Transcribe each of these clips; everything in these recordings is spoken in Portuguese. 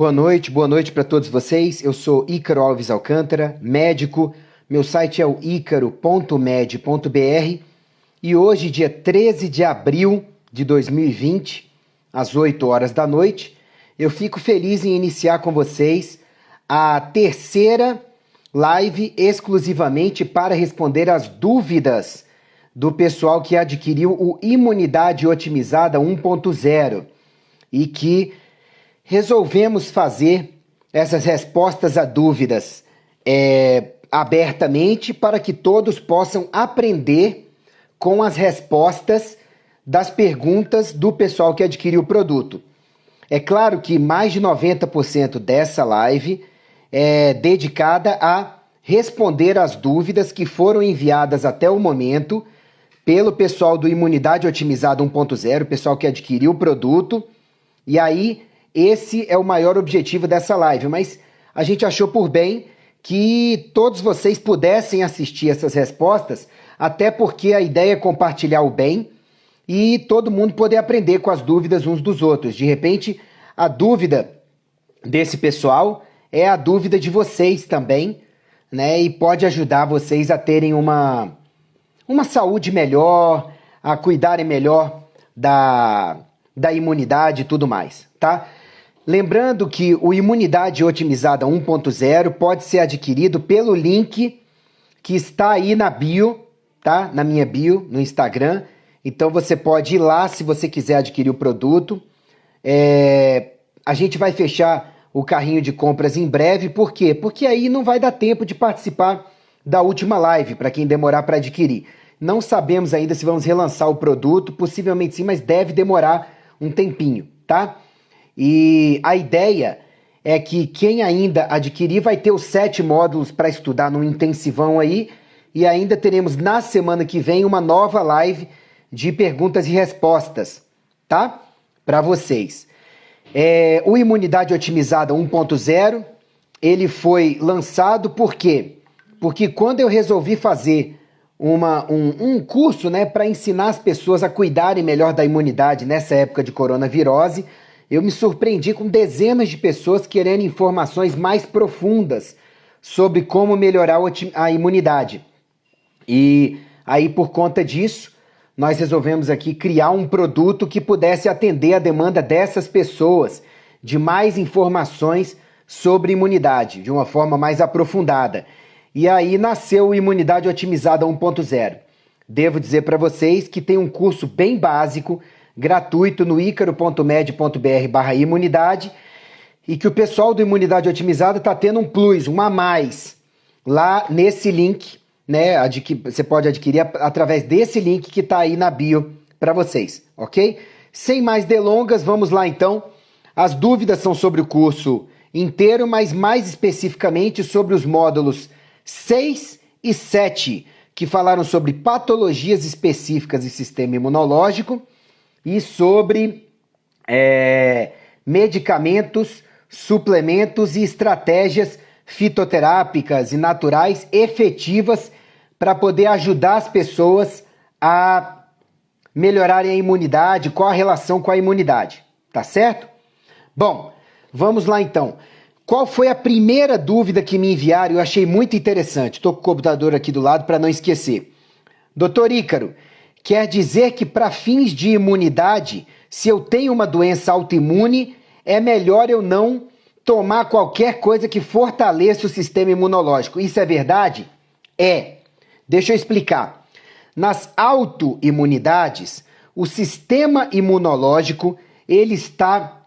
Boa noite para todos vocês. Eu sou Ícaro Alves Alcântara, médico. Meu site é o icaro.med.br e hoje, dia 13 de abril de 2020, às 8 horas da noite, eu fico feliz em iniciar com vocês a terceira live exclusivamente para responder as dúvidas do pessoal que adquiriu o Imunidade Otimizada 1.0 e que resolvemos fazer essas respostas a dúvidas abertamente para que todos possam aprender com as respostas das perguntas do pessoal que adquiriu o produto. É claro que mais de 90% dessa live é dedicada a responder as dúvidas que foram enviadas até o momento pelo pessoal do Imunidade Otimizada 1.0, o pessoal que adquiriu o produto. E aí, esse é o maior objetivo dessa live, mas a gente achou por bem que todos vocês pudessem assistir essas respostas, até porque a ideia é compartilhar o bem e todo mundo poder aprender com as dúvidas uns dos outros. De repente, a dúvida desse pessoal é a dúvida de vocês também, né? E pode ajudar vocês a terem uma saúde melhor, a cuidarem melhor da imunidade e tudo mais, tá? Lembrando que o Imunidade Otimizada 1.0 pode ser adquirido pelo link que está aí na bio, tá? Na minha bio, no Instagram. Então você pode ir lá se você quiser adquirir o produto. A gente vai fechar o carrinho de compras em breve. Por quê? Porque aí não vai dar tempo de participar da última live, para quem demorar para adquirir. Não sabemos ainda se vamos relançar o produto, possivelmente sim, mas deve demorar um tempinho, tá? E a ideia é que quem ainda adquirir vai ter os 7 módulos para estudar no intensivão aí, e ainda teremos na semana que vem uma nova live de perguntas e respostas, tá? Para vocês. O Imunidade Otimizada 1.0, ele foi lançado por quê? Porque quando eu resolvi fazer um curso, né, para ensinar as pessoas a cuidarem melhor da imunidade nessa época de coronavirose, eu me surpreendi com dezenas de pessoas querendo informações mais profundas sobre como melhorar a imunidade. E aí, por conta disso, nós resolvemos aqui criar um produto que pudesse atender a demanda dessas pessoas de mais informações sobre imunidade, de uma forma mais aprofundada. E aí nasceu o Imunidade Otimizada 1.0. Devo dizer para vocês que tem um curso bem básico, gratuito no icaro.med.br/imunidade, e que o pessoal do Imunidade Otimizada está tendo um plus, um a mais, lá nesse link, né? Você pode adquirir através desse link que está aí na bio para vocês, ok? Sem mais delongas, vamos lá então. As dúvidas são sobre o curso inteiro, mas mais especificamente sobre os módulos 6 e 7, que falaram sobre patologias específicas e sistema imunológico e sobre medicamentos, suplementos e estratégias fitoterápicas e naturais efetivas para poder ajudar as pessoas a melhorarem a imunidade, qual a relação com a imunidade, tá certo? Bom, vamos lá então. Qual foi a primeira dúvida que me enviaram? Eu achei muito interessante. Estou com o computador aqui do lado para não esquecer. Doutor Ícaro, quer dizer que para fins de imunidade, se eu tenho uma doença autoimune, é melhor eu não tomar qualquer coisa que fortaleça o sistema imunológico. Isso é verdade? É. Deixa eu explicar. Nas autoimunidades, o sistema imunológico ele está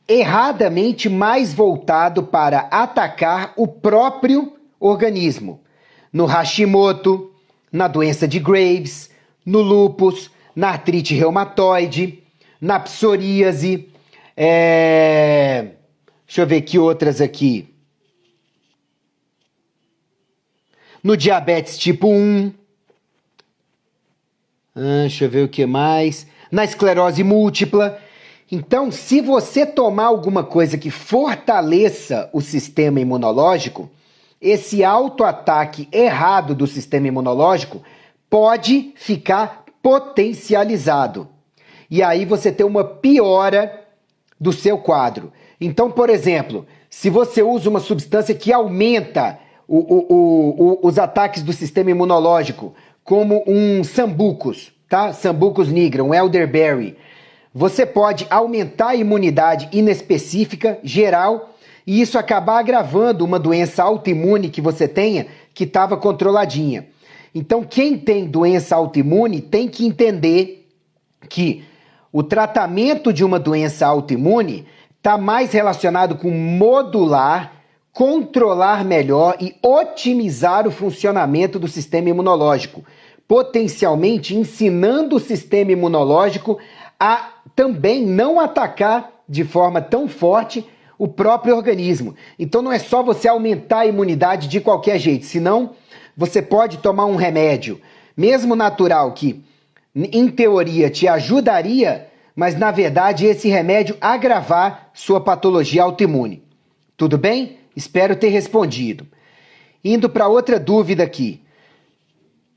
erradamente mais voltado para atacar o próprio organismo. No Hashimoto, na doença de Graves, no lúpus, na artrite reumatoide, na psoríase, deixa eu ver que outras aqui. No diabetes tipo 1, deixa eu ver o que mais, na esclerose múltipla. Então, se você tomar alguma coisa que fortaleça o sistema imunológico, esse autoataque errado do sistema imunológico pode ficar potencializado. E aí você tem uma piora do seu quadro. Então, por exemplo, se você usa uma substância que aumenta os ataques do sistema imunológico, como um Sambucus, tá? Sambucus nigra, um elderberry, você pode aumentar a imunidade inespecífica, geral, e isso acabar agravando uma doença autoimune que você tenha, que estava controladinha. Então, quem tem doença autoimune tem que entender que o tratamento de uma doença autoimune está mais relacionado com modular, controlar melhor e otimizar o funcionamento do sistema imunológico, potencialmente ensinando o sistema imunológico a também não atacar de forma tão forte o próprio organismo. Então não é só você aumentar a imunidade de qualquer jeito, senão você pode tomar um remédio, mesmo natural, que em teoria te ajudaria, mas na verdade esse remédio agravar sua patologia autoimune. Tudo bem? Espero ter respondido. Indo para outra dúvida aqui.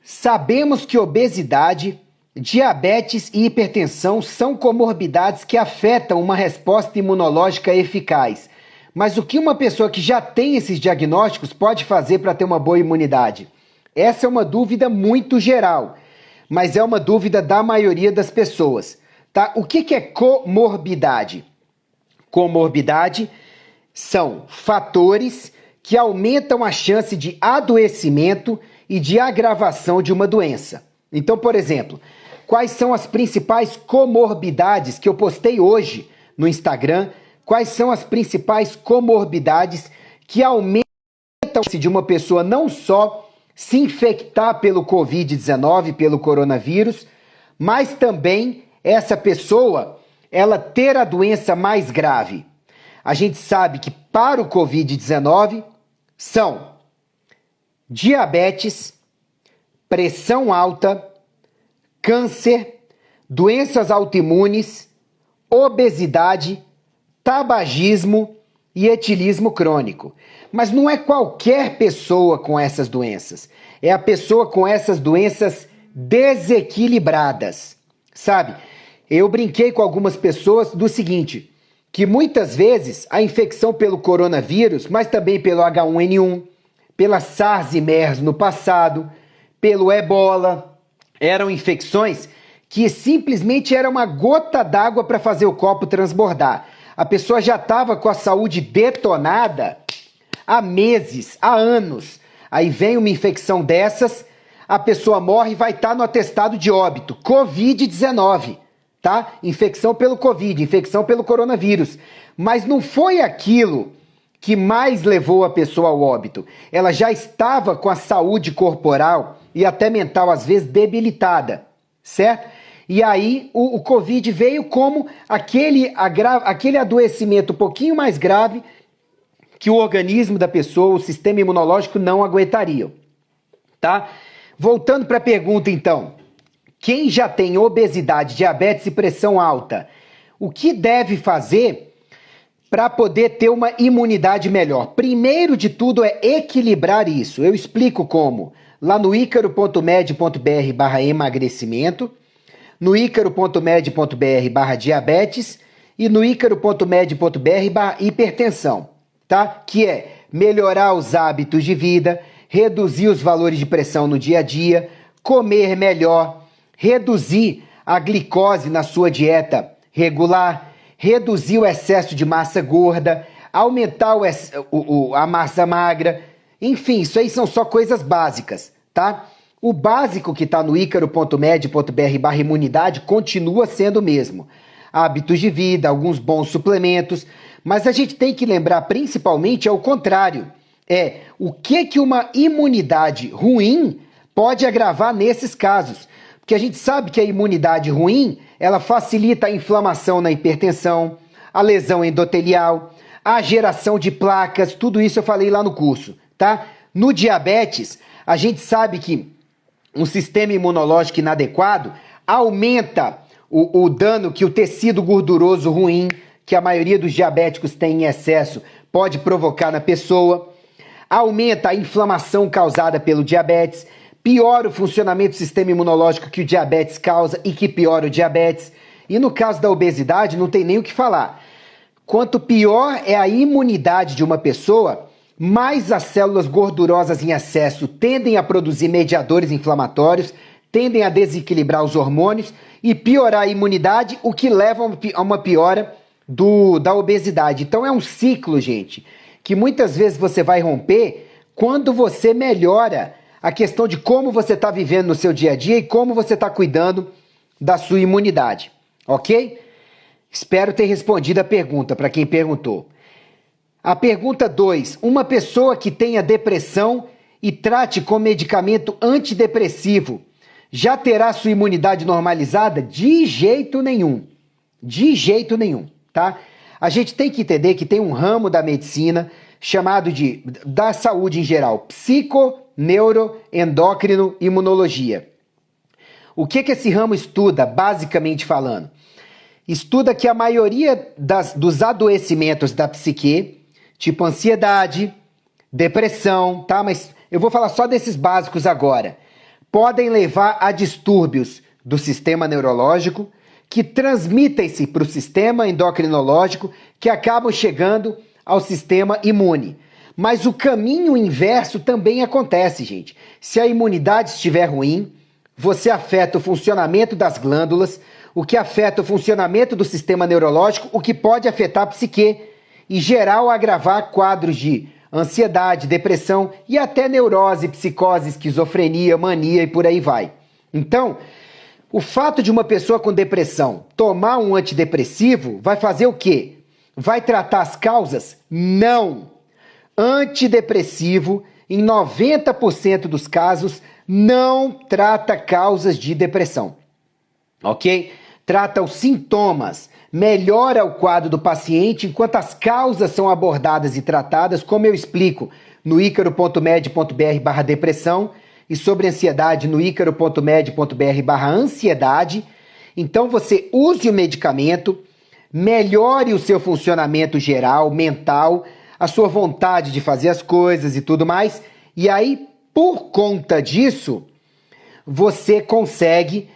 Sabemos que obesidade, diabetes e hipertensão são comorbidades que afetam uma resposta imunológica eficaz. Mas o que uma pessoa que já tem esses diagnósticos pode fazer para ter uma boa imunidade? Essa é uma dúvida muito geral, mas é uma dúvida da maioria das pessoas. Tá? O que é comorbidade? Comorbidade são fatores que aumentam a chance de adoecimento e de agravação de uma doença. Então, por exemplo, quais são as principais comorbidades que eu postei hoje no Instagram? Quais são as principais comorbidades que aumentam a chance de uma pessoa não só se infectar pelo Covid-19, pelo coronavírus, mas também essa pessoa, ela ter a doença mais grave? A gente sabe que para o Covid-19 são diabetes, pressão alta, câncer, doenças autoimunes, obesidade, tabagismo e etilismo crônico. Mas não é qualquer pessoa com essas doenças. É a pessoa com essas doenças desequilibradas. Sabe? Eu brinquei com algumas pessoas do seguinte, que muitas vezes a infecção pelo coronavírus, mas também pelo H1N1, pela SARS e MERS no passado, pelo Ebola, eram infecções que simplesmente era uma gota d'água para fazer o copo transbordar. A pessoa já estava com a saúde detonada há meses, há anos. Aí vem uma infecção dessas, a pessoa morre e vai estar no atestado de óbito. Covid-19. Tá? Infecção pelo Covid, infecção pelo coronavírus. Mas não foi aquilo que mais levou a pessoa ao óbito. Ela já estava com a saúde corporal e até mental, às vezes, debilitada, certo? E aí o Covid veio como aquele adoecimento um pouquinho mais grave que o organismo da pessoa, o sistema imunológico não aguentariam, tá? Voltando para a pergunta, então. Quem já tem obesidade, diabetes e pressão alta, o que deve fazer para poder ter uma imunidade melhor? Primeiro de tudo é equilibrar isso. Eu explico como. Lá no icaro.med.br/emagrecimento, no icaro.med.br/diabetes e no icaro.med.br/hipertensão, tá? Que é melhorar os hábitos de vida, reduzir os valores de pressão no dia a dia, comer melhor, reduzir a glicose na sua dieta regular, reduzir o excesso de massa gorda, aumentar a massa magra, enfim, isso aí são só coisas básicas, tá? O básico que está no icaro.med.br/imunidade continua sendo o mesmo. Hábitos de vida, alguns bons suplementos, mas a gente tem que lembrar principalmente ao contrário. O que uma imunidade ruim pode agravar nesses casos. Porque a gente sabe que a imunidade ruim, ela facilita a inflamação na hipertensão, a lesão endotelial, a geração de placas, tudo isso eu falei lá no curso, tá? No diabetes, a gente sabe que um sistema imunológico inadequado aumenta o dano que o tecido gorduroso ruim, que a maioria dos diabéticos tem em excesso, pode provocar na pessoa, aumenta a inflamação causada pelo diabetes, piora o funcionamento do sistema imunológico que o diabetes causa e que piora o diabetes. E no caso da obesidade, não tem nem o que falar. Quanto pior é a imunidade de uma pessoa, mais as células gordurosas em excesso tendem a produzir mediadores inflamatórios, tendem a desequilibrar os hormônios e piorar a imunidade, o que leva a uma piora da obesidade. Então é um ciclo, gente, que muitas vezes você vai romper quando você melhora a questão de como você está vivendo no seu dia a dia e como você está cuidando da sua imunidade, ok? Espero ter respondido a pergunta para quem perguntou. A pergunta 2. Uma pessoa que tenha depressão e trate com medicamento antidepressivo já terá sua imunidade normalizada? De jeito nenhum. De jeito nenhum, tá? A gente tem que entender que tem um ramo da medicina chamado da saúde em geral, psico, neuro, endócrino, imunologia. O que esse ramo estuda, basicamente falando? Estuda que a maioria dos adoecimentos da psique, tipo ansiedade, depressão, tá? Mas eu vou falar só desses básicos agora. Podem levar a distúrbios do sistema neurológico, que transmitem-se para o sistema endocrinológico, que acabam chegando ao sistema imune. Mas o caminho inverso também acontece, gente. Se a imunidade estiver ruim, você afeta o funcionamento das glândulas, o que afeta o funcionamento do sistema neurológico, o que pode afetar a psique e gerar ou agravar quadros de ansiedade, depressão e até neurose, psicose, esquizofrenia, mania e por aí vai. Então, o fato de uma pessoa com depressão tomar um antidepressivo vai fazer o quê? Vai tratar as causas? Não! Antidepressivo, em 90% dos casos, não trata causas de depressão, ok? Trata os sintomas, melhora o quadro do paciente enquanto as causas são abordadas e tratadas, como eu explico no icaro.med.br/depressão e sobre ansiedade no icaro.med.br/ansiedade. Então você use o medicamento, melhore o seu funcionamento geral, mental, a sua vontade de fazer as coisas e tudo mais, e aí, por conta disso, você consegue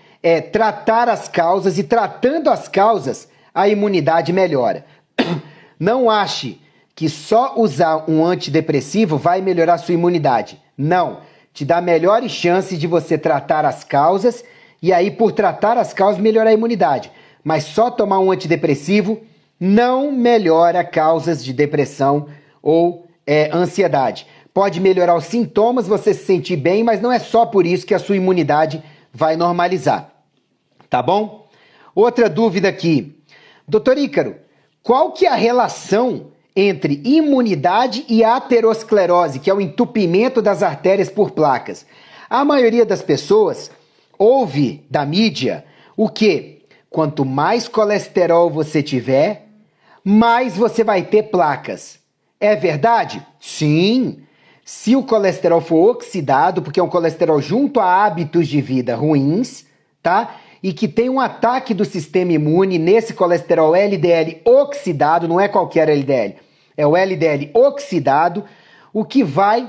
tratar as causas e tratando as causas, a imunidade melhora. Não ache que só usar um antidepressivo vai melhorar a sua imunidade. Não. Te dá melhores chances de você tratar as causas e aí, por tratar as causas, melhorar a imunidade. Mas só tomar um antidepressivo não melhora causas de depressão ou ansiedade. Pode melhorar os sintomas, você se sentir bem, mas não é só por isso que a sua imunidade vai normalizar. Tá bom? Outra dúvida aqui. Doutor Ícaro, qual que é a relação entre imunidade e aterosclerose, que é o entupimento das artérias por placas? A maioria das pessoas ouve da mídia o quê? Quanto mais colesterol você tiver, mais você vai ter placas. É verdade? Sim. Se o colesterol for oxidado, porque é um colesterol junto a hábitos de vida ruins, tá? E que tem um ataque do sistema imune nesse colesterol LDL oxidado, não é qualquer LDL, é o LDL oxidado, o que vai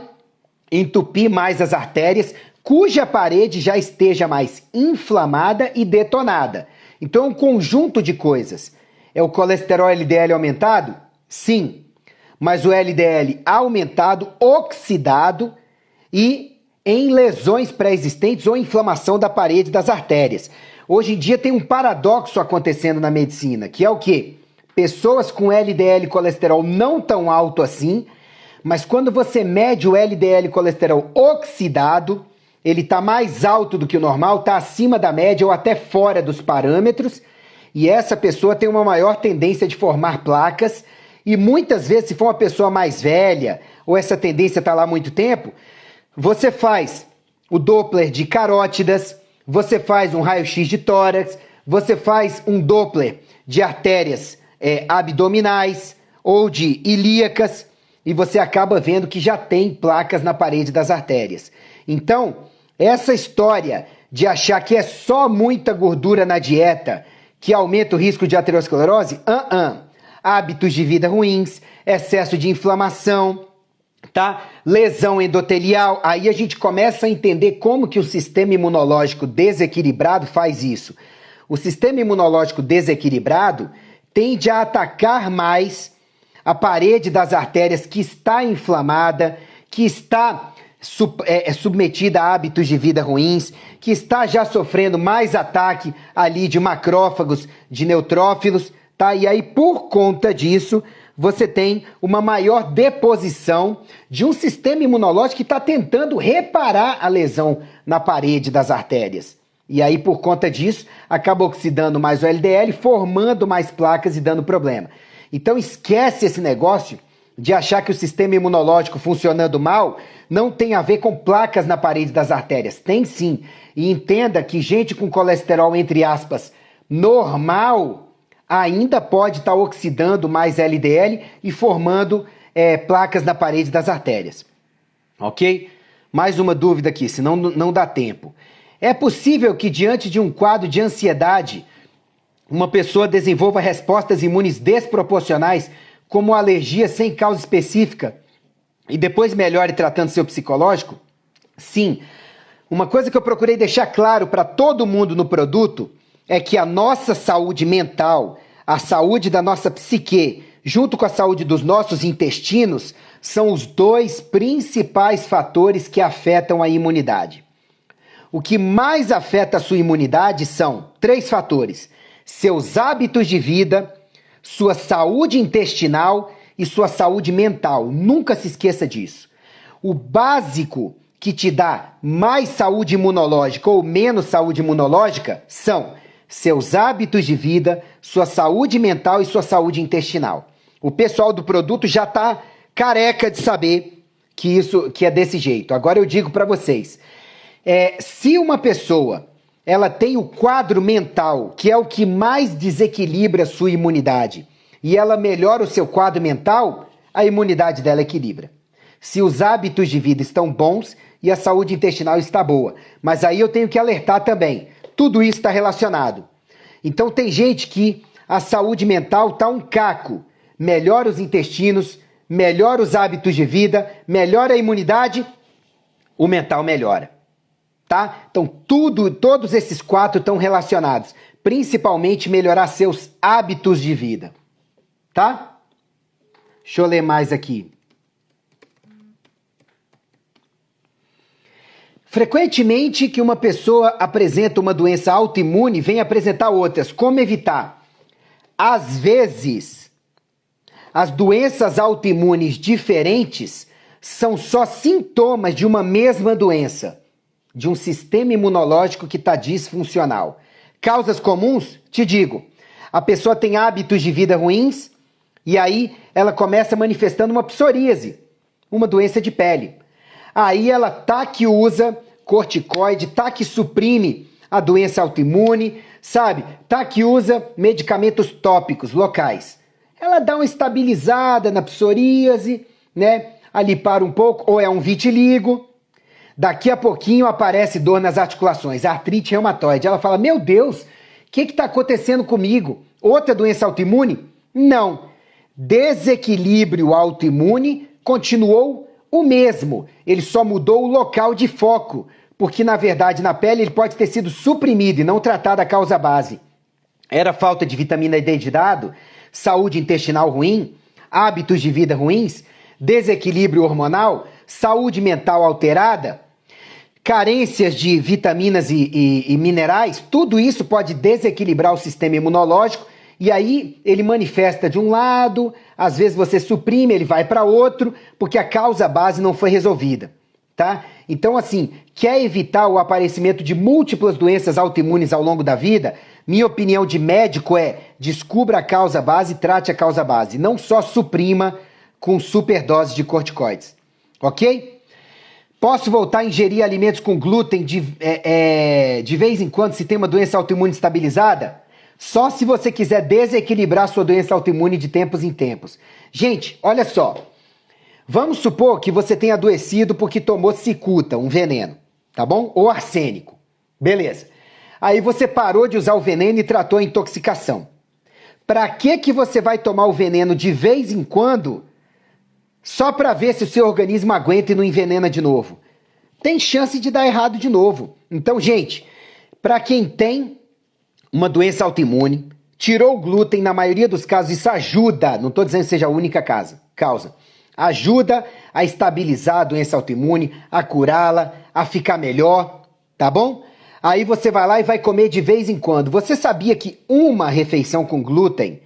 entupir mais as artérias, cuja parede já esteja mais inflamada e detonada. Então é um conjunto de coisas. É o colesterol LDL aumentado? Sim. Mas o LDL aumentado, oxidado e em lesões pré-existentes ou inflamação da parede das artérias. Hoje em dia tem um paradoxo acontecendo na medicina, que é o quê? Pessoas com LDL colesterol não tão alto assim, mas quando você mede o LDL colesterol oxidado, ele está mais alto do que o normal, está acima da média ou até fora dos parâmetros, e essa pessoa tem uma maior tendência de formar placas, e muitas vezes, se for uma pessoa mais velha, ou essa tendência está lá há muito tempo, você faz o Doppler de carótidas, você faz um raio-x de tórax, você faz um Doppler de artérias abdominais ou de ilíacas, e você acaba vendo que já tem placas na parede das artérias. Então, essa história de achar que é só muita gordura na dieta que aumenta o risco de aterosclerose, hábitos de vida ruins, excesso de inflamação, tá? Lesão endotelial, aí a gente começa a entender como que o sistema imunológico desequilibrado faz isso. O sistema imunológico desequilibrado tende a atacar mais a parede das artérias que está inflamada, que está submetida a hábitos de vida ruins, que está já sofrendo mais ataque ali de macrófagos, de neutrófilos, tá? E aí, por conta disso, você tem uma maior deposição de um sistema imunológico que está tentando reparar a lesão na parede das artérias. E aí, por conta disso, acaba oxidando mais o LDL, formando mais placas e dando problema. Então, esquece esse negócio de achar que o sistema imunológico funcionando mal não tem a ver com placas na parede das artérias. Tem sim. E entenda que gente com colesterol, entre aspas, normal, ainda pode estar oxidando mais LDL e formando placas na parede das artérias. Ok? Mais uma dúvida aqui, senão não dá tempo. É possível que diante de um quadro de ansiedade, uma pessoa desenvolva respostas imunes desproporcionais, como alergia sem causa específica, e depois melhore tratando seu psicológico? Sim. Uma coisa que eu procurei deixar claro para todo mundo no produto é que a nossa saúde mental, a saúde da nossa psique, junto com a saúde dos nossos intestinos, são os dois principais fatores que afetam a imunidade. O que mais afeta a sua imunidade são 3 fatores: seus hábitos de vida, sua saúde intestinal e sua saúde mental. Nunca se esqueça disso. O básico que te dá mais saúde imunológica ou menos saúde imunológica são seus hábitos de vida, sua saúde mental e sua saúde intestinal. O pessoal do produto já está careca de saber que é desse jeito. Agora eu digo para vocês, se uma pessoa ela tem o quadro mental, que é o que mais desequilibra a sua imunidade, e ela melhora o seu quadro mental, a imunidade dela equilibra. Se os hábitos de vida estão bons e a saúde intestinal está boa. Mas aí eu tenho que alertar também, tudo isso está relacionado. Então tem gente que a saúde mental está um caco. Melhora os intestinos, melhora os hábitos de vida, melhora a imunidade, o mental melhora. Tá? Então todos esses 4 estão relacionados, principalmente melhorar seus hábitos de vida, tá? Deixa eu ler mais aqui. Frequentemente que uma pessoa apresenta uma doença autoimune, vem apresentar outras. Como evitar? Às vezes, as doenças autoimunes diferentes são só sintomas de uma mesma doença, de um sistema imunológico que está disfuncional. Causas comuns? Te digo, a pessoa tem hábitos de vida ruins e aí ela começa manifestando uma psoríase, uma doença de pele. Aí ela tá que usa corticoide, tá que suprime a doença autoimune, sabe? Tá que usa medicamentos tópicos locais. Ela dá uma estabilizada na psoríase, né? Ali para um pouco, ou é um vitiligo. Daqui a pouquinho aparece dor nas articulações, artrite reumatoide. Ela fala, meu Deus, o que está acontecendo comigo? Outra doença autoimune? Não. Desequilíbrio autoimune continuou o mesmo. Ele só mudou o local de foco, porque na verdade na pele ele pode ter sido suprimido e não tratado a causa base. Era falta de vitamina D de dado, saúde intestinal ruim, hábitos de vida ruins, desequilíbrio hormonal, saúde mental alterada, carências de vitaminas e minerais, tudo isso pode desequilibrar o sistema imunológico e aí ele manifesta de um lado, às vezes você suprime, ele vai para outro, porque a causa base não foi resolvida, tá? Então assim, quer evitar o aparecimento de múltiplas doenças autoimunes ao longo da vida? Minha opinião de médico é, descubra a causa base e trate a causa base, não só suprima com superdose de corticoides, ok? Posso voltar a ingerir alimentos com glúten de vez em quando se tem uma doença autoimune estabilizada? Só se você quiser desequilibrar sua doença autoimune de tempos em tempos. Gente, olha só. Vamos supor que você tenha adoecido porque tomou cicuta, um veneno, tá bom? Ou arsênico. Beleza. Aí você parou de usar o veneno e tratou a intoxicação. Para que você vai tomar o veneno de vez em quando só para ver se o seu organismo aguenta e não envenena de novo? Tem chance de dar errado de novo. Então, gente, para quem tem uma doença autoimune, tirou o glúten, na maioria dos casos isso ajuda, não estou dizendo que seja a única causa, ajuda a estabilizar a doença autoimune, a curá-la, a ficar melhor, tá bom? Aí você vai lá e vai comer de vez em quando. Você sabia que uma refeição com glúten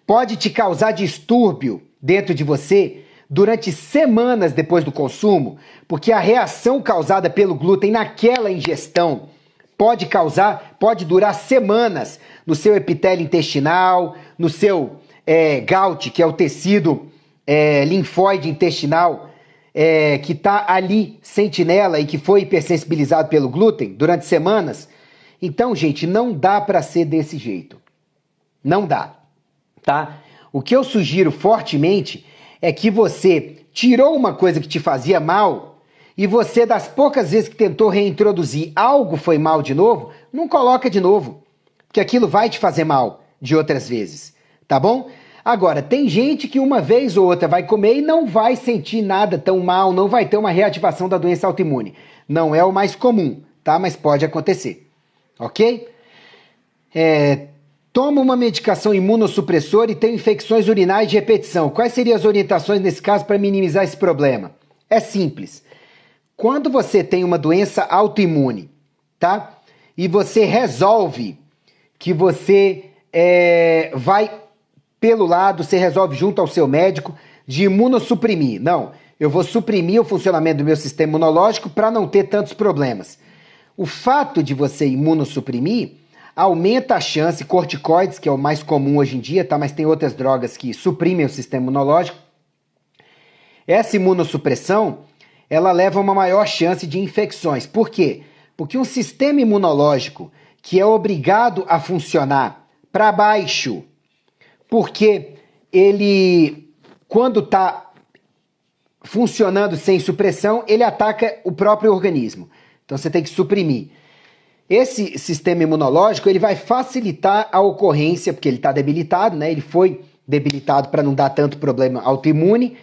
pode te causar distúrbio dentro de você durante semanas depois do consumo? Porque a reação causada pelo glúten naquela ingestão pode durar semanas no seu epitélio intestinal, no seu GALT, que é o tecido linfóide intestinal, que está ali, sentinela, e que foi hipersensibilizado pelo glúten durante semanas. Então, gente, não dá para ser desse jeito. Não dá, tá? O que eu sugiro fortemente é que você tirou uma coisa que te fazia mal e você, das poucas vezes que tentou reintroduzir, algo foi mal de novo, não coloca de novo, porque aquilo vai te fazer mal de outras vezes, tá bom? Agora, tem gente que uma vez ou outra vai comer e não vai sentir nada tão mal, não vai ter uma reativação da doença autoimune. Não é o mais comum, tá? Mas pode acontecer, ok? Toma uma medicação imunossupressora e tem infecções urinárias de repetição. Quais seriam as orientações nesse caso para minimizar esse problema? É simples. Quando você tem uma doença autoimune, tá? E você resolve que você vai pelo lado, você resolve junto ao seu médico de imunossuprimir. Não, eu vou suprimir o funcionamento do meu sistema imunológico para não ter tantos problemas. O fato de você imunossuprimir aumenta a chance, corticoides, que é o mais comum hoje em dia, tá? Mas tem outras drogas que suprimem o sistema imunológico. Essa imunossupressão, ela leva a uma maior chance de infecções. Por quê? Porque um sistema imunológico que é obrigado a funcionar para baixo, porque ele, quando está funcionando sem supressão, ele ataca o próprio organismo. Então você tem que suprimir. Esse sistema imunológico, ele vai facilitar a ocorrência, porque ele está debilitado, né? Ele foi debilitado para não dar tanto problema autoimune.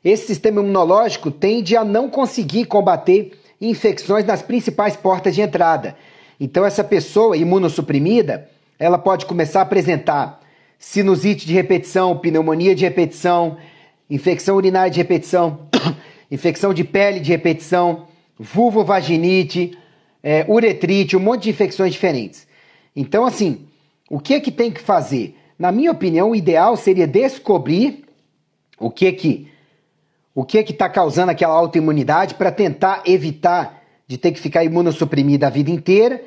Esse sistema imunológico tende a não conseguir combater infecções nas principais portas de entrada. Então essa pessoa imunossuprimida, ela pode começar a apresentar sinusite de repetição, pneumonia de repetição, infecção urinária de repetição, infecção de pele de repetição, vulvovaginite, uretrite, um monte de infecções diferentes. Então, assim, o que tem que fazer? Na minha opinião, o ideal seria descobrir o que está causando aquela autoimunidade para tentar evitar de ter que ficar imunossuprimida a vida inteira.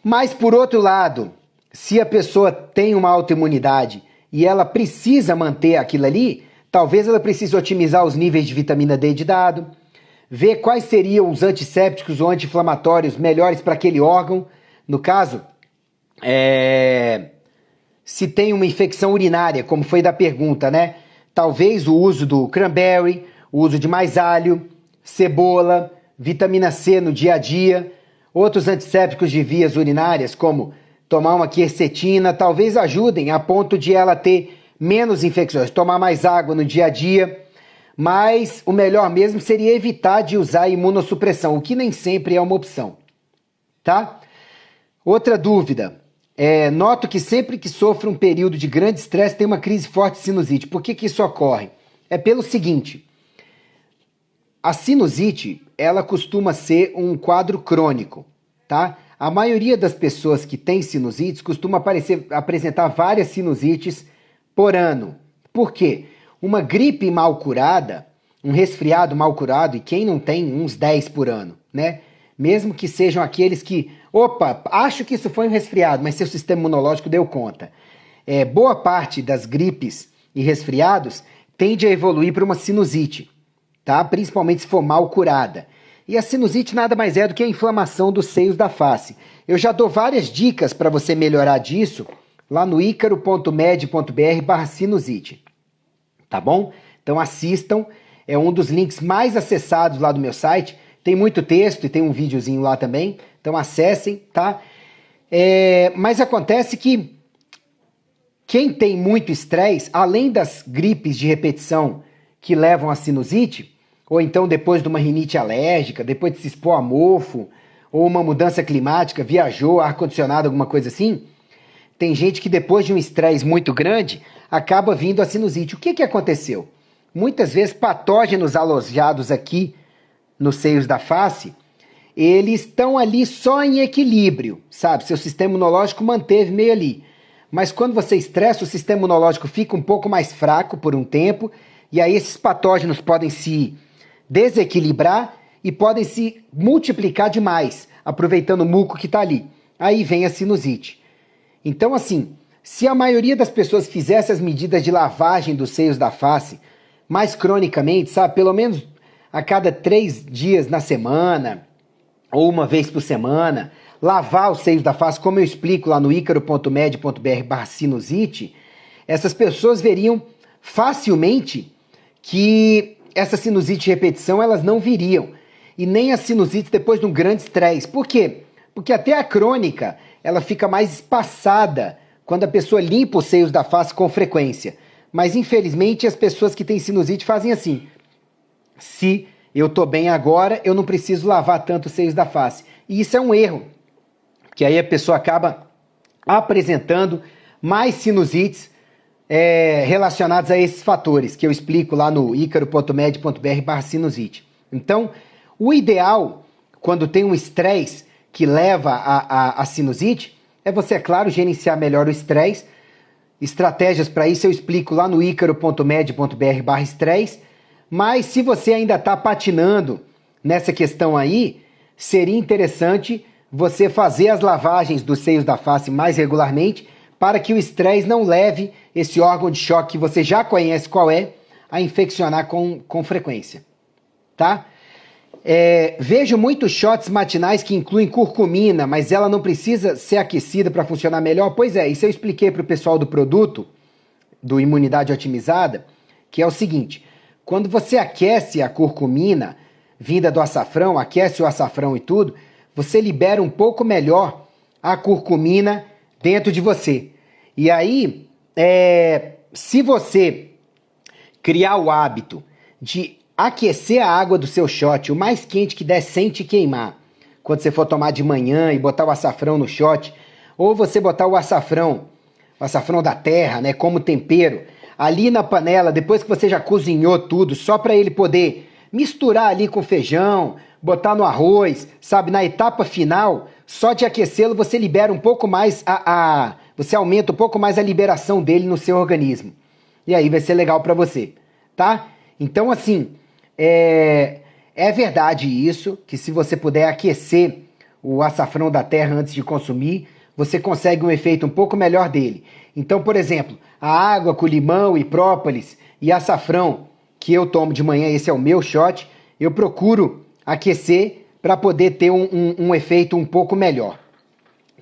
Mas, por outro lado, se a pessoa tem uma autoimunidade e ela precisa manter aquilo ali, talvez ela precise otimizar os níveis de vitamina D de dado, ver quais seriam os antissépticos ou anti-inflamatórios melhores para aquele órgão. No caso, se tem uma infecção urinária, como foi da pergunta, né? Talvez o uso do cranberry, o uso de mais alho, cebola, vitamina C no dia a dia, outros antissépticos de vias urinárias, como tomar uma quercetina, talvez ajudem a ponto de ela ter menos infecções, tomar mais água no dia a dia, mas o melhor mesmo seria evitar de usar imunossupressão, o que nem sempre é uma opção, tá? Outra dúvida, noto que sempre que sofro um período de grande estresse tem uma crise forte de sinusite. Por que isso ocorre? É pelo seguinte, a sinusite, ela costuma ser um quadro crônico, tá? A maioria das pessoas que tem sinusites costuma apresentar várias sinusites por ano. Por quê? Uma gripe mal curada, um resfriado mal curado, e quem não tem uns 10 por ano, né? Mesmo que sejam aqueles que, acho que isso foi um resfriado, mas seu sistema imunológico deu conta. Boa parte das gripes e resfriados tende a evoluir para uma sinusite, tá? Principalmente se for mal curada. E a sinusite nada mais é do que a inflamação dos seios da face. Eu já dou várias dicas para você melhorar disso lá no icaro.med.br/sinusite. Tá bom? Então assistam, é um dos links mais acessados lá do meu site. Tem muito texto e tem um videozinho lá também, então acessem, tá? Mas acontece que quem tem muito estresse, além das gripes de repetição que levam à sinusite, ou então depois de uma rinite alérgica, depois de se expor a mofo, ou uma mudança climática, viajou, ar-condicionado, alguma coisa assim, tem gente que depois de um estresse muito grande, acaba vindo a sinusite. O que aconteceu? Muitas vezes patógenos alojados aqui nos seios da face, eles estão ali só em equilíbrio, sabe? Seu sistema imunológico manteve meio ali. Mas quando você estressa, o sistema imunológico fica um pouco mais fraco por um tempo, e aí esses patógenos podem se desequilibrar e podem se multiplicar demais, aproveitando o muco que está ali. Aí vem a sinusite. Então, assim, se a maioria das pessoas fizesse as medidas de lavagem dos seios da face mais cronicamente, sabe, pelo menos a cada 3 dias na semana, ou uma vez por semana, lavar os seios da face, como eu explico lá no icaro.med.br/sinusite, essas pessoas veriam facilmente que essa sinusite de repetição elas não viriam. E nem as sinusites depois de um grande estresse. Por quê? Porque até a crônica, ela fica mais espaçada quando a pessoa limpa os seios da face com frequência. Mas infelizmente as pessoas que têm sinusite fazem assim. Se eu estou bem agora, eu não preciso lavar tanto os seios da face. E isso é um erro. Porque aí a pessoa acaba apresentando mais sinusites relacionadas a esses fatores que eu explico lá no icaro.med.br/sinusite. Então, o ideal, quando tem um estresse que leva a sinusite, é você, é claro, gerenciar melhor o estresse. Estratégias para isso eu explico lá no icaro.med.br/estresse. Mas se você ainda está patinando nessa questão aí, seria interessante você fazer as lavagens dos seios da face mais regularmente para que o estresse não leve esse órgão de choque que você já conhece qual é, a infeccionar com frequência, tá? Vejo muitos shots matinais que incluem curcumina, mas ela não precisa ser aquecida para funcionar melhor? Pois é, isso eu expliquei para o pessoal do produto, do Imunidade Otimizada, que é o seguinte, quando você aquece a curcumina, vinda do açafrão, aquece o açafrão e tudo, você libera um pouco melhor a curcumina dentro de você. E aí, se você criar o hábito de aquecer a água do seu shot, o mais quente que der, sem te queimar, quando você for tomar de manhã e botar o açafrão no shot, ou você botar o açafrão da terra, né, como tempero, ali na panela, depois que você já cozinhou tudo, só para ele poder misturar ali com feijão, botar no arroz, sabe, na etapa final, só de aquecê-lo você libera um pouco mais você aumenta um pouco mais a liberação dele no seu organismo. E aí vai ser legal para você, tá? Então, assim, é verdade isso, que se você puder aquecer o açafrão da terra antes de consumir, você consegue um efeito um pouco melhor dele. Então, por exemplo, a água com limão e própolis e açafrão que eu tomo de manhã, esse é o meu shot, eu procuro aquecer para poder ter um efeito um pouco melhor.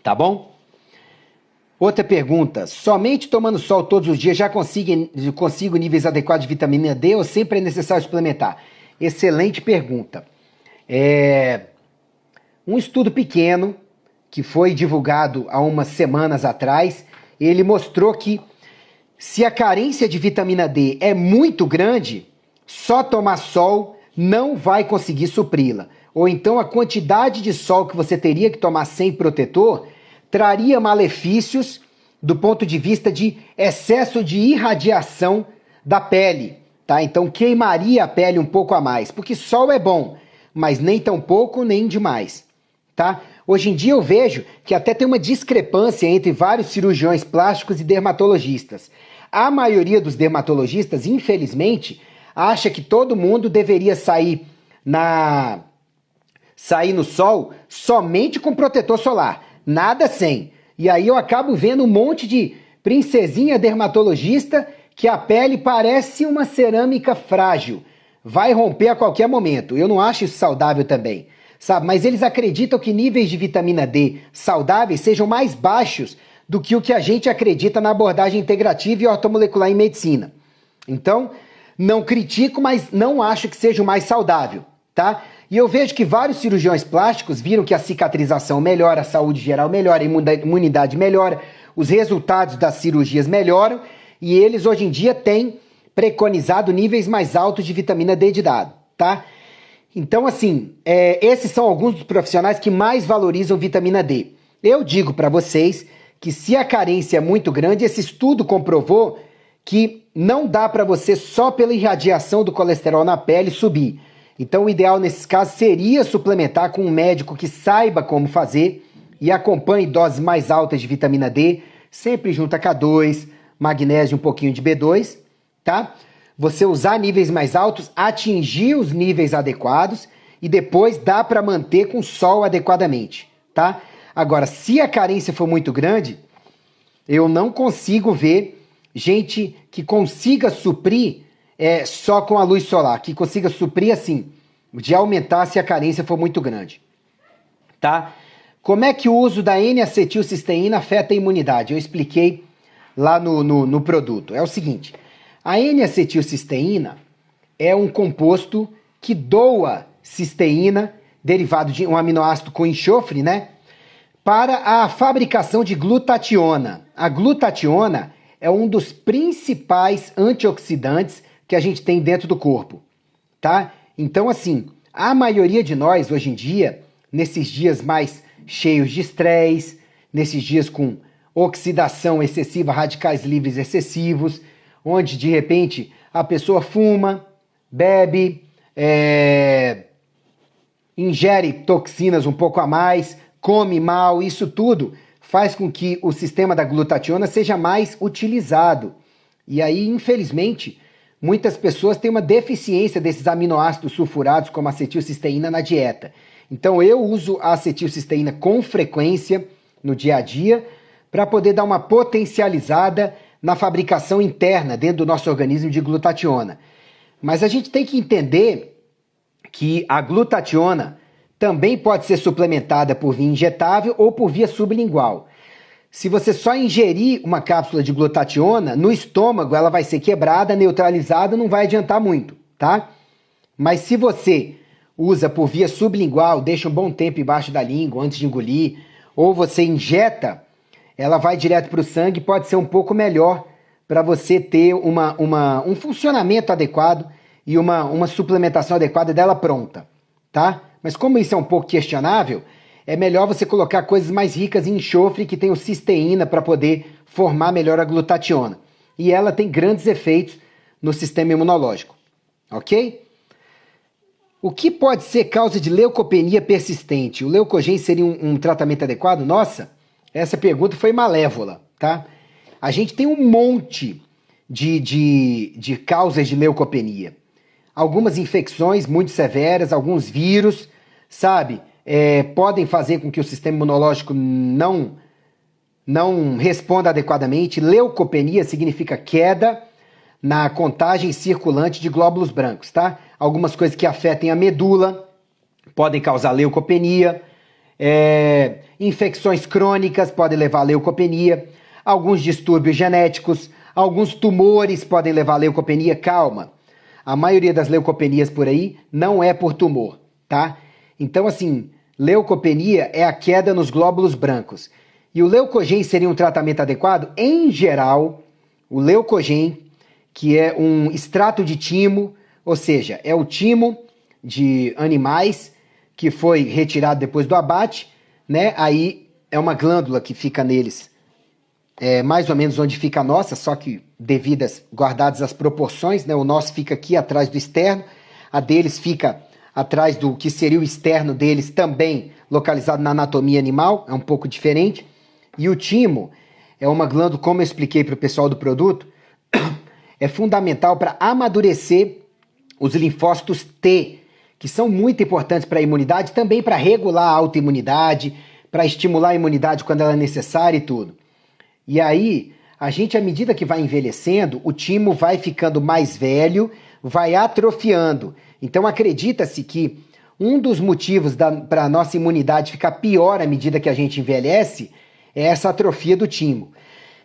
Tá bom? Outra pergunta, somente tomando sol todos os dias já consigo níveis adequados de vitamina D ou sempre é necessário suplementar? Excelente pergunta. Um estudo pequeno que foi divulgado há umas semanas atrás, ele mostrou que se a carência de vitamina D é muito grande, só tomar sol não vai conseguir supri-la. Ou então a quantidade de sol que você teria que tomar sem protetor traria malefícios do ponto de vista de excesso de irradiação da pele, tá? Então queimaria a pele um pouco a mais, porque sol é bom, mas nem tão pouco nem demais, tá? Hoje em dia eu vejo que até tem uma discrepância entre vários cirurgiões plásticos e dermatologistas. A maioria dos dermatologistas, infelizmente, acha que todo mundo deveria sair no sol somente com protetor solar, nada sem. E aí eu acabo vendo um monte de princesinha dermatologista que a pele parece uma cerâmica frágil, vai romper a qualquer momento. Eu não acho isso saudável também, sabe? Mas eles acreditam que níveis de vitamina D saudáveis sejam mais baixos do que o que a gente acredita na abordagem integrativa e ortomolecular em medicina. Então, não critico, mas não acho que seja o mais saudável, tá? E eu vejo que vários cirurgiões plásticos viram que a cicatrização melhora, a saúde geral melhora, a imunidade melhora, os resultados das cirurgias melhoram e eles hoje em dia têm preconizado níveis mais altos de vitamina D de dado, tá? Então, assim, esses são alguns dos profissionais que mais valorizam vitamina D. Eu digo para vocês que se a carência é muito grande, esse estudo comprovou que não dá para você só pela irradiação do colesterol na pele subir. Então o ideal nesses casos seria suplementar com um médico que saiba como fazer e acompanhe doses mais altas de vitamina D, sempre junto a K2, magnésio e um pouquinho de B2, tá? Você usar níveis mais altos, atingir os níveis adequados e depois dá para manter com sol adequadamente, tá? Agora, se a carência for muito grande, eu não consigo ver gente que consiga suprir só com a luz solar, que consiga suprir assim, de aumentar se a carência for muito grande, tá? Como é que o uso da N-acetilcisteína afeta a imunidade? Eu expliquei lá no produto. É o seguinte, a N-acetilcisteína é um composto que doa cisteína, derivado de um aminoácido com enxofre, né? Para a fabricação de glutationa. A glutationa é um dos principais antioxidantes que a gente tem dentro do corpo, tá? Então, assim, a maioria de nós, hoje em dia, nesses dias mais cheios de estresse, nesses dias com oxidação excessiva, radicais livres excessivos, onde, de repente, a pessoa fuma, bebe, ingere toxinas um pouco a mais, come mal, isso tudo faz com que o sistema da glutationa seja mais utilizado. E aí, infelizmente, muitas pessoas têm uma deficiência desses aminoácidos sulfurados, como a acetilcisteína, na dieta. Então eu uso a acetilcisteína com frequência no dia a dia para poder dar uma potencializada na fabricação interna dentro do nosso organismo de glutationa. Mas a gente tem que entender que a glutationa também pode ser suplementada por via injetável ou por via sublingual. Se você só ingerir uma cápsula de glutationa, no estômago ela vai ser quebrada, neutralizada, não vai adiantar muito, tá? Mas se você usa por via sublingual, deixa um bom tempo embaixo da língua antes de engolir, ou você injeta, ela vai direto para o sangue, pode ser um pouco melhor para você ter um funcionamento adequado e uma suplementação adequada dela pronta, tá? Mas como isso é um pouco questionável, é melhor você colocar coisas mais ricas em enxofre que tenham cisteína para poder formar melhor a glutationa. E ela tem grandes efeitos no sistema imunológico, ok? O que pode ser causa de leucopenia persistente? O Leucogen seria um tratamento adequado? Nossa, essa pergunta foi malévola, tá? A gente tem um monte de causas de leucopenia. Algumas infecções muito severas, alguns vírus, sabe? Podem fazer com que o sistema imunológico não responda adequadamente. Leucopenia significa queda na contagem circulante de glóbulos brancos, tá? Algumas coisas que afetem a medula podem causar leucopenia. Infecções crônicas podem levar a leucopenia. Alguns distúrbios genéticos, alguns tumores podem levar a leucopenia. Calma, a maioria das leucopenias por aí não é por tumor, tá? Então, assim, leucopenia é a queda nos glóbulos brancos. E o Leucogen seria um tratamento adequado? Em geral, o Leucogen, que é um extrato de timo, ou seja, é o timo de animais que foi retirado depois do abate, né? Aí é uma glândula que fica neles, mais ou menos onde fica a nossa, só que guardadas as proporções, né? O nosso fica aqui atrás do externo, a deles fica atrás do que seria o externo deles, também localizado na anatomia animal, é um pouco diferente. E o timo é uma glândula, como eu expliquei para o pessoal do produto, é fundamental para amadurecer os linfócitos T, que são muito importantes para a imunidade, também para regular a autoimunidade, para estimular a imunidade quando ela é necessária e tudo. E aí, a gente, à medida que vai envelhecendo, o timo vai ficando mais velho, vai atrofiando. Então, acredita-se que um dos motivos para a nossa imunidade ficar pior à medida que a gente envelhece é essa atrofia do timo.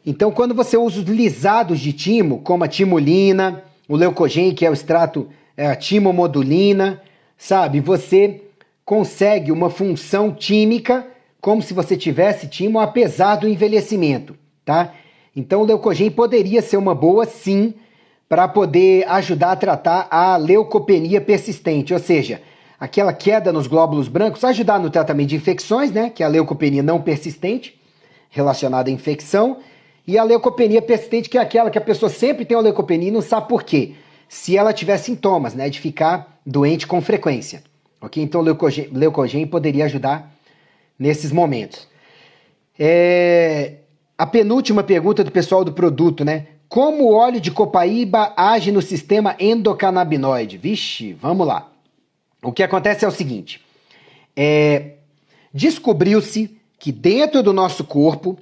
Então, quando você usa os lisados de timo, como a timolina, o Leucogen, que é o extrato, a timomodulina, sabe? Você consegue uma função tímica como se você tivesse timo, apesar do envelhecimento, tá? Então, o Leucogen poderia ser uma boa, sim, para poder ajudar a tratar a leucopenia persistente, ou seja, aquela queda nos glóbulos brancos, ajudar no tratamento de infecções, né? Que é a leucopenia não persistente, relacionada à infecção, e a leucopenia persistente, que é aquela que a pessoa sempre tem uma leucopenia e não sabe por quê. Se ela tiver sintomas, né, de ficar doente com frequência. Ok? Então, leucogênio poderia ajudar nesses momentos. A penúltima pergunta do pessoal do produto, né? Como o óleo de copaíba age no sistema endocannabinoide? Vixe, vamos lá. O que acontece é o seguinte. Descobriu-se que dentro do nosso corpo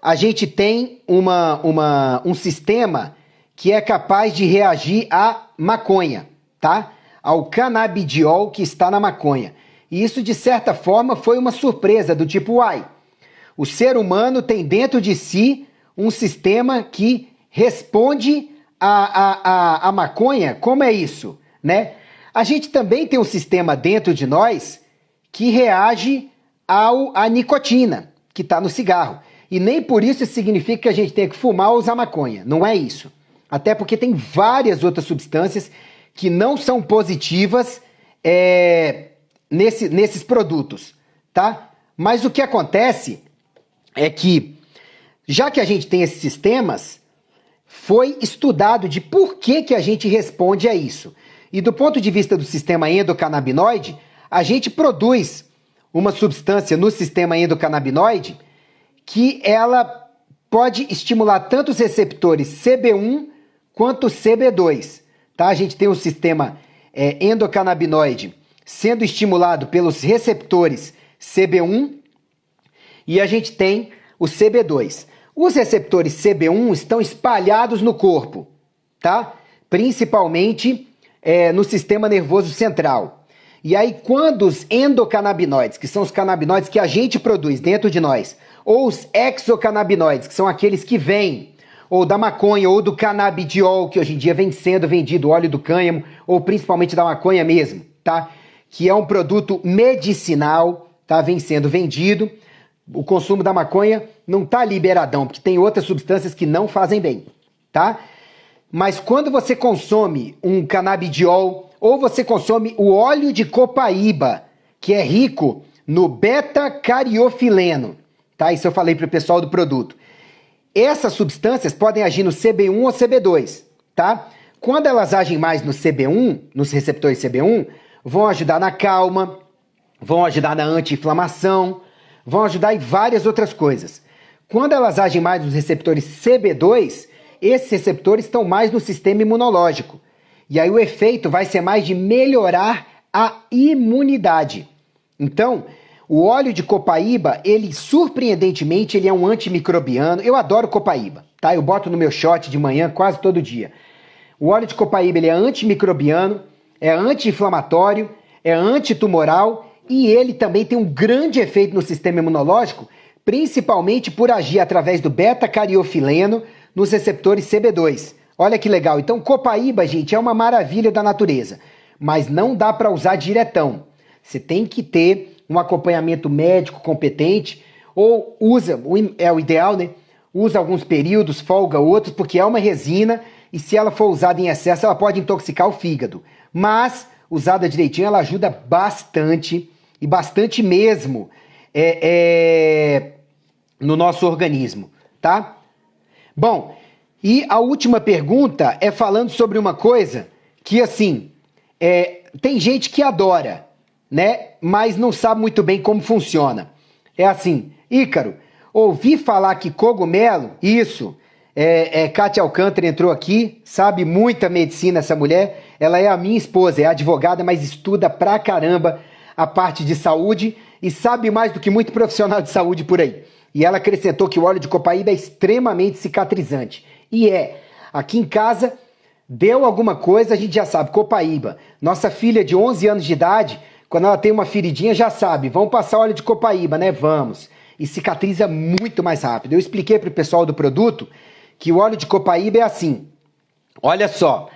a gente tem um sistema que é capaz de reagir à maconha, tá? Ao canabidiol que está na maconha. E isso, de certa forma, foi uma surpresa, do tipo, uai, o ser humano tem dentro de si um sistema que responde à maconha. Como é isso, né? A gente também tem um sistema dentro de nós que reage à nicotina, que está no cigarro. E nem por isso significa que a gente tem que fumar ou usar maconha. Não é isso. Até porque tem várias outras substâncias que não são positivas nesses produtos, tá? Mas o que acontece é que, já que a gente tem esses sistemas, foi estudado de por que a gente responde a isso. E do ponto de vista do sistema endocannabinoide, a gente produz uma substância no sistema endocannabinoide que ela pode estimular tanto os receptores CB1 quanto CB2. Tá? A gente tem um sistema endocannabinoide sendo estimulado pelos receptores CB1 e a gente tem o CB2. Os receptores CB1 estão espalhados no corpo, tá? Principalmente no sistema nervoso central. E aí, quando os endocannabinoides, que são os canabinoides que a gente produz dentro de nós, ou os exocannabinoides, que são aqueles que vêm ou da maconha ou do canabidiol, que hoje em dia vem sendo vendido, óleo do cânhamo, ou principalmente da maconha mesmo, tá? Que é um produto medicinal, tá? Vem sendo vendido. O consumo da maconha não tá liberadão, porque tem outras substâncias que não fazem bem, tá? Mas quando você consome um canabidiol ou você consome o óleo de copaíba, que é rico no beta-cariofileno, tá? Isso eu falei para o pessoal do produto. Essas substâncias podem agir no CB1 ou CB2, tá? Quando elas agem mais no CB1, nos receptores CB1, vão ajudar na calma, vão ajudar na anti-inflamação, vão ajudar em várias outras coisas. Quando elas agem mais nos receptores CB2, esses receptores estão mais no sistema imunológico. E aí o efeito vai ser mais de melhorar a imunidade. Então, o óleo de copaíba, ele surpreendentemente, ele é um antimicrobiano. Eu adoro copaíba, tá? Eu boto no meu shot de manhã quase todo dia. O óleo de copaíba, ele é antimicrobiano, é anti-inflamatório, é antitumoral e ele também tem um grande efeito no sistema imunológico, principalmente por agir através do beta-cariofileno nos receptores CB2. Olha que legal. Então, copaíba, gente, é uma maravilha da natureza, mas não dá para usar diretão. Você tem que ter um acompanhamento médico competente, ou usa, é o ideal, né? Usa alguns períodos, folga outros, porque é uma resina e se ela for usada em excesso, ela pode intoxicar o fígado. Mas, usada direitinho, ela ajuda bastante, e bastante mesmo, no nosso organismo, tá? Bom, e a última pergunta é falando sobre uma coisa que, assim, tem gente que adora, né? Mas não sabe muito bem como funciona. É assim, Ícaro, ouvi falar que cogumelo, isso, Kátia Alcântara entrou aqui, sabe muita medicina essa mulher, ela é a minha esposa, é advogada, mas estuda pra caramba a parte de saúde e sabe mais do que muito profissional de saúde por aí. E ela acrescentou que o óleo de copaíba é extremamente cicatrizante. E aqui em casa, deu alguma coisa, a gente já sabe, copaíba. Nossa filha de 11 anos de idade, quando ela tem uma feridinha, já sabe, vamos passar óleo de copaíba, né? Vamos. E cicatriza muito mais rápido. Eu expliquei para o pessoal do produto que o óleo de copaíba é assim. Olha só,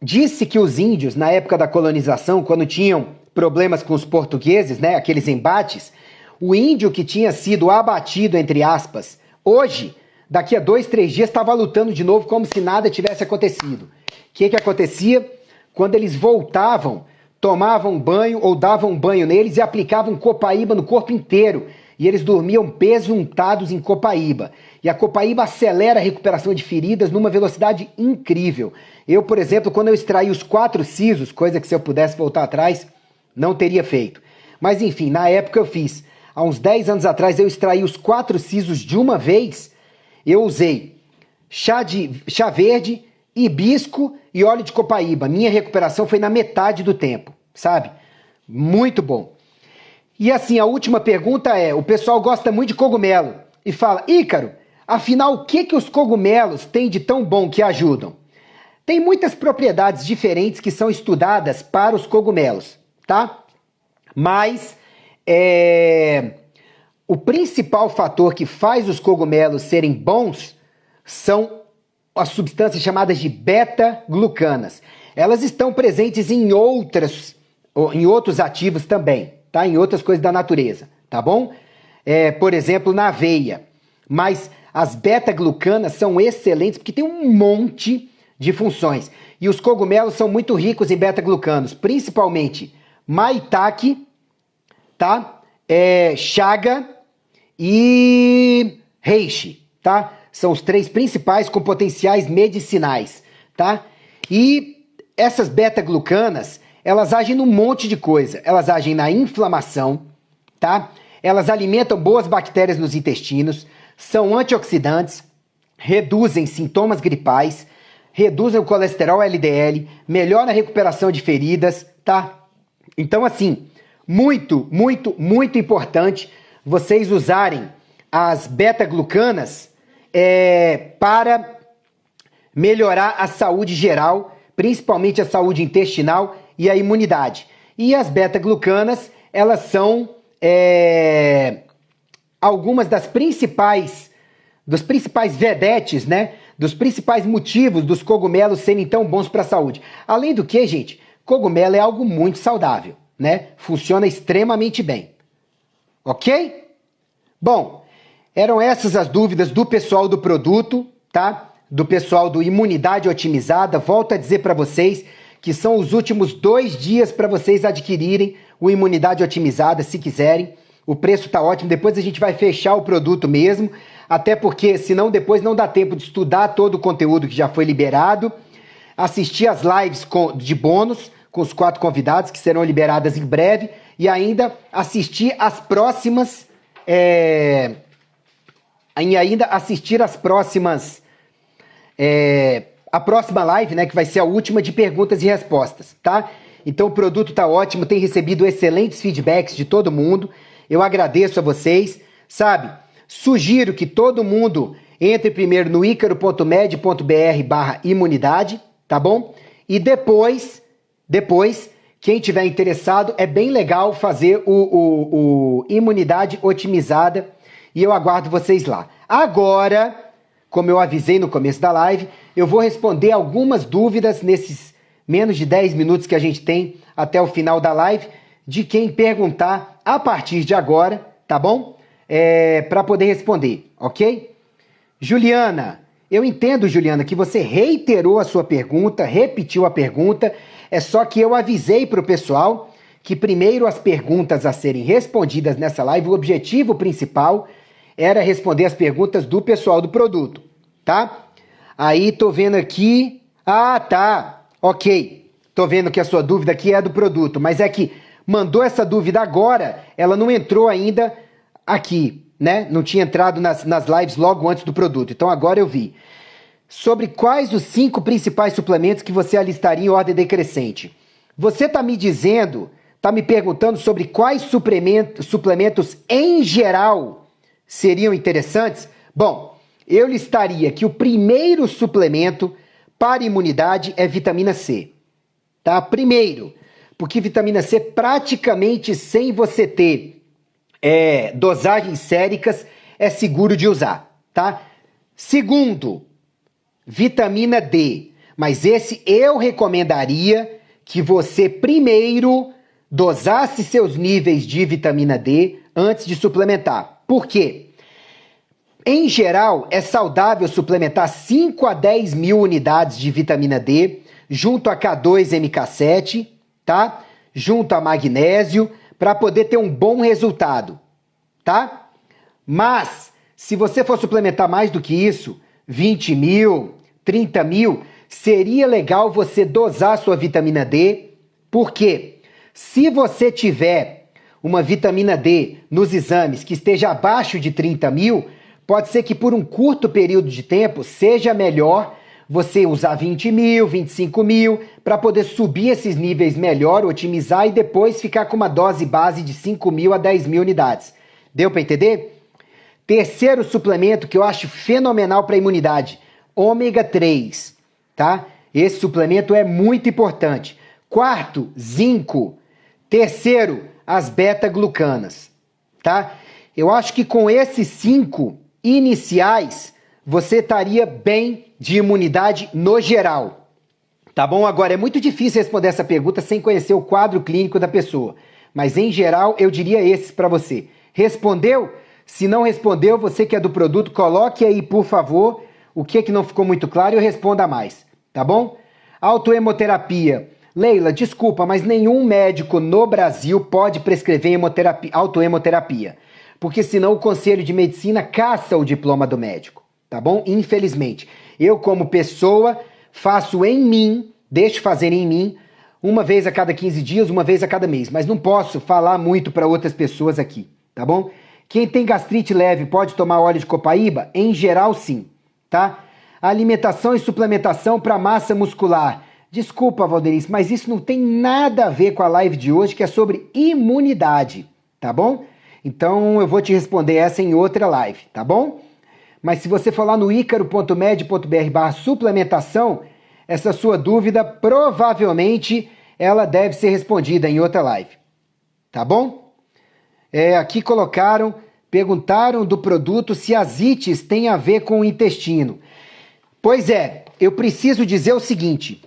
disse que os índios, na época da colonização, quando tinham problemas com os portugueses, né? Aqueles embates, o índio que tinha sido abatido, entre aspas, hoje, daqui a 2, 3 dias, estava lutando de novo como se nada tivesse acontecido. O que acontecia? Quando eles voltavam, tomavam banho ou davam banho neles e aplicavam copaíba no corpo inteiro. e eles dormiam pesuntados em copaíba. E a copaíba acelera a recuperação de feridas numa velocidade incrível. Eu, por exemplo, quando eu extraí os 4 sisos, coisa que se eu pudesse voltar atrás, não teria feito. Mas enfim, na época eu fiz. Há uns 10 anos atrás eu extraí os 4 sisos de uma vez. Eu usei chá verde, hibisco e óleo de copaíba. Minha recuperação foi na metade do tempo, sabe? Muito bom. E assim, a última pergunta é, o pessoal gosta muito de cogumelo e fala, Ícaro, afinal o que os cogumelos têm de tão bom que ajudam? Tem muitas propriedades diferentes que são estudadas para os cogumelos, tá? Mas o principal fator que faz os cogumelos serem bons são as substâncias chamadas de beta-glucanas. Elas estão presentes em outros ativos também, tá? Em outras coisas da natureza, tá bom? Por exemplo, na aveia. Mas as beta-glucanas são excelentes porque tem um monte de funções. E os cogumelos são muito ricos em beta-glucanos, principalmente maitake, tá? Chaga e reishi, tá? São os 3 principais com potenciais medicinais, tá? E essas beta-glucanas, elas agem num monte de coisa. Elas agem na inflamação, tá? Elas alimentam boas bactérias nos intestinos, são antioxidantes, reduzem sintomas gripais, reduzem o colesterol LDL, melhoram a recuperação de feridas, tá? Então, assim, muito, muito, muito importante vocês usarem as beta-glucanas para melhorar a saúde geral, principalmente a saúde intestinal e a imunidade. E as beta-glucanas, elas são algumas dos principais vedetes, né? Dos principais motivos dos cogumelos serem tão bons para a saúde. Além do que, gente, cogumelo é algo muito saudável, né? Funciona extremamente bem. Ok? Bom, eram essas as dúvidas do pessoal do produto, tá? Do pessoal do Imunidade Otimizada. Volto a dizer para vocês que são os últimos 2 dias para vocês adquirirem o Imunidade Otimizada, se quiserem. O preço tá ótimo, depois a gente vai fechar o produto mesmo, até porque senão depois não dá tempo de estudar todo o conteúdo que já foi liberado, assistir as lives de bônus com os 4 convidados que serão liberadas em breve e ainda assistir as próximas a próxima live, né, que vai ser a última de perguntas e respostas, tá? Então o produto tá ótimo, tem recebido excelentes feedbacks de todo mundo. Eu agradeço a vocês, sabe? Sugiro que todo mundo entre primeiro no icaro.med.br/imunidade, tá bom? E depois, quem tiver interessado, é bem legal fazer o Imunidade Otimizada e eu aguardo vocês lá. Agora, como eu avisei no começo da live, eu vou responder algumas dúvidas nesses menos de 10 minutos que a gente tem até o final da live, de quem perguntar a partir de agora, tá bom? Para poder responder, ok? Juliana, eu entendo, Juliana, que você reiterou a sua pergunta, repetiu a pergunta, é só que eu avisei para o pessoal que primeiro as perguntas a serem respondidas nessa live, o objetivo principal era responder as perguntas do pessoal do produto, tá? Aí tô vendo aqui, tá, ok, tô vendo que a sua dúvida aqui é do produto, mas é que mandou essa dúvida agora, ela não entrou ainda aqui, né? Não tinha entrado nas lives logo antes do produto, então agora eu vi. Sobre quais os 5 principais suplementos que você alistaria em ordem decrescente. Você está me dizendo, está me perguntando sobre quais suplementos em geral seriam interessantes? Bom, eu listaria que o primeiro suplemento para imunidade é vitamina C. Tá? Primeiro, porque vitamina C praticamente sem você ter dosagens séricas é seguro de usar, tá? Segundo, vitamina D, mas esse eu recomendaria que você primeiro dosasse seus níveis de vitamina D antes de suplementar. Por quê? Em geral, é saudável suplementar 5 a 10 mil unidades de vitamina D junto a K2-MK7, tá? Junto a magnésio, para poder ter um bom resultado, tá? Mas, se você for suplementar mais do que isso, 20 mil, 30 mil, seria legal você dosar sua vitamina D. Por quê? Se você tiver uma vitamina D nos exames que esteja abaixo de 30 mil, pode ser que por um curto período de tempo seja melhor você usar 20 mil, 25 mil, para poder subir esses níveis melhor, otimizar e depois ficar com uma dose base de 5 mil a 10 mil unidades. Deu para entender? Terceiro suplemento que eu acho fenomenal para a imunidade, ômega 3, tá? Esse suplemento é muito importante. Quarto, zinco. Terceiro, as beta-glucanas, tá? Eu acho que com esses 5 iniciais, você estaria bem de imunidade no geral, tá bom? Agora, é muito difícil responder essa pergunta sem conhecer o quadro clínico da pessoa, mas em geral, eu diria esses para você. Respondeu? Se não respondeu, você que é do produto, coloque aí, por favor, o que não ficou muito claro e eu responda mais, tá bom? Autohemoterapia. Leila, desculpa, mas nenhum médico no Brasil pode prescrever autohemoterapia, porque senão o Conselho de Medicina caça o diploma do médico, tá bom? Infelizmente. Eu, como pessoa, faço em mim, deixo fazer em mim, uma vez a cada 15 dias, uma vez a cada mês, mas não posso falar muito para outras pessoas aqui, tá bom? Quem tem gastrite leve pode tomar óleo de copaíba? Em geral, sim, tá? Alimentação e suplementação para massa muscular. Desculpa, Valderice, mas isso não tem nada a ver com a live de hoje, que é sobre imunidade, tá bom? Então eu vou te responder essa em outra live, tá bom? Mas se você for lá no icaro.med.br/suplementação, essa sua dúvida provavelmente ela deve ser respondida em outra live, tá bom? Aqui perguntaram do produto se as ites têm a ver com o intestino. Pois é, eu preciso dizer o seguinte: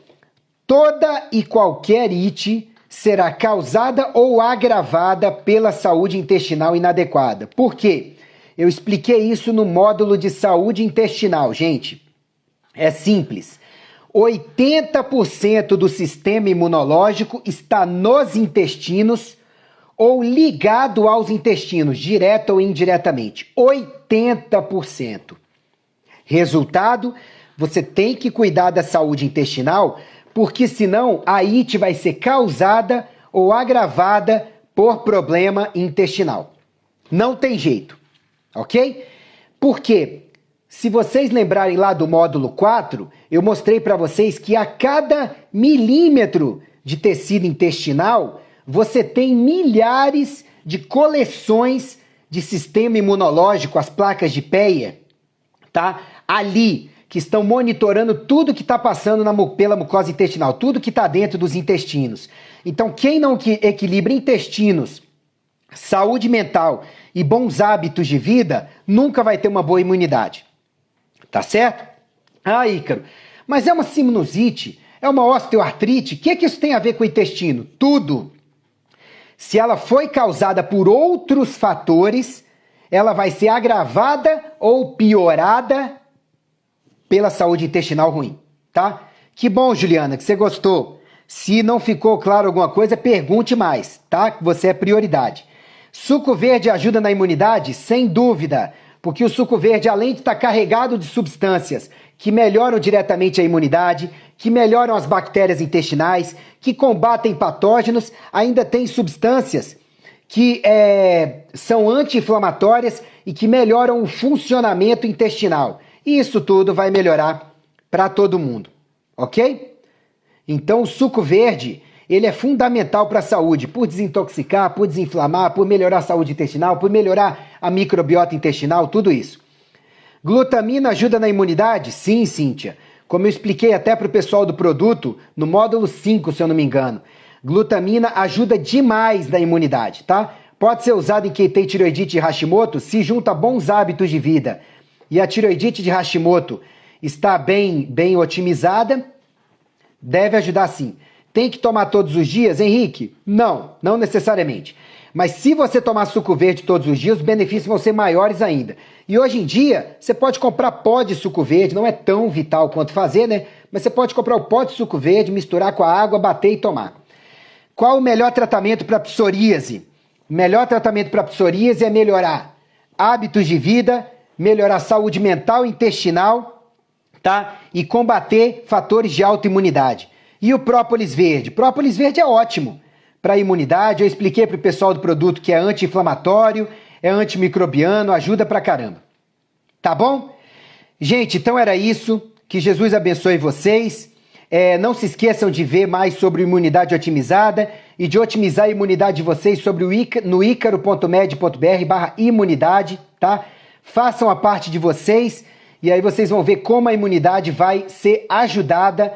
toda e qualquer ite será causada ou agravada pela saúde intestinal inadequada. Por quê? Eu expliquei isso no módulo de saúde intestinal, gente. É simples. 80% do sistema imunológico está nos intestinos ou ligado aos intestinos, direta ou indiretamente. 80%. Resultado, você tem que cuidar da saúde intestinal, porque senão a ite vai ser causada ou agravada por problema intestinal. Não tem jeito, ok? Porque, se vocês lembrarem lá do módulo 4, eu mostrei para vocês que a cada milímetro de tecido intestinal, você tem milhares de coleções de sistema imunológico, as placas de Peyer, tá? Ali, que estão monitorando tudo que está passando pela mucosa intestinal, tudo que está dentro dos intestinos. Então, quem não equilibra intestinos, saúde mental e bons hábitos de vida, nunca vai ter uma boa imunidade. Tá certo? Ah, Ícaro, mas é uma sinusite, é uma osteoartrite, o que isso tem a ver com o intestino? Tudo. Se ela foi causada por outros fatores, ela vai ser agravada ou piorada pela saúde intestinal ruim, tá? Que bom, Juliana, que você gostou. Se não ficou claro alguma coisa, pergunte mais, tá? Você é prioridade. Suco verde ajuda na imunidade? Sem dúvida, porque o suco verde, além de estar carregado de substâncias que melhoram diretamente a imunidade, que melhoram as bactérias intestinais, que combatem patógenos, ainda tem substâncias que são anti-inflamatórias e que melhoram o funcionamento intestinal. E isso tudo vai melhorar para todo mundo, ok? Então o suco verde, ele é fundamental para a saúde, por desintoxicar, por desinflamar, por melhorar a saúde intestinal, por melhorar a microbiota intestinal, tudo isso. Glutamina ajuda na imunidade? Sim, Cíntia. Como eu expliquei até para o pessoal do produto, no módulo 5, se eu não me engano. Glutamina ajuda demais na imunidade, tá? Pode ser usada em quem tem tireoidite de Hashimoto, se junta a bons hábitos de vida. E a tireoidite de Hashimoto está bem otimizada, deve ajudar sim. Tem que tomar todos os dias, Henrique? Não necessariamente. Mas se você tomar suco verde todos os dias, os benefícios vão ser maiores ainda. E hoje em dia, você pode comprar pó de suco verde, não é tão vital quanto fazer, né? Mas você pode comprar o pó de suco verde, misturar com a água, bater e tomar. Qual o melhor tratamento para psoríase? O melhor tratamento para psoríase é melhorar hábitos de vida, melhorar a saúde mental e intestinal, tá? E combater fatores de autoimunidade. E o própolis verde? Própolis verde é ótimo para a imunidade. Eu expliquei para o pessoal do produto que é anti-inflamatório, é antimicrobiano, ajuda pra caramba. Tá bom? Gente, então era isso. Que Jesus abençoe vocês. Não se esqueçam de ver mais sobre imunidade otimizada e de otimizar a imunidade de vocês sobre no icaro.med.br/imunidade, tá? Façam a parte de vocês e aí vocês vão ver como a imunidade vai ser ajudada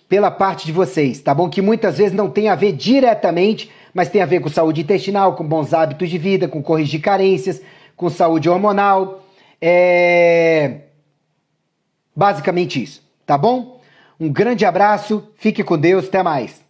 pela parte de vocês, tá bom? Que muitas vezes não tem a ver diretamente, mas tem a ver com saúde intestinal, com bons hábitos de vida, com corrigir carências, com saúde hormonal. Basicamente isso, tá bom? Um grande abraço, fique com Deus, até mais.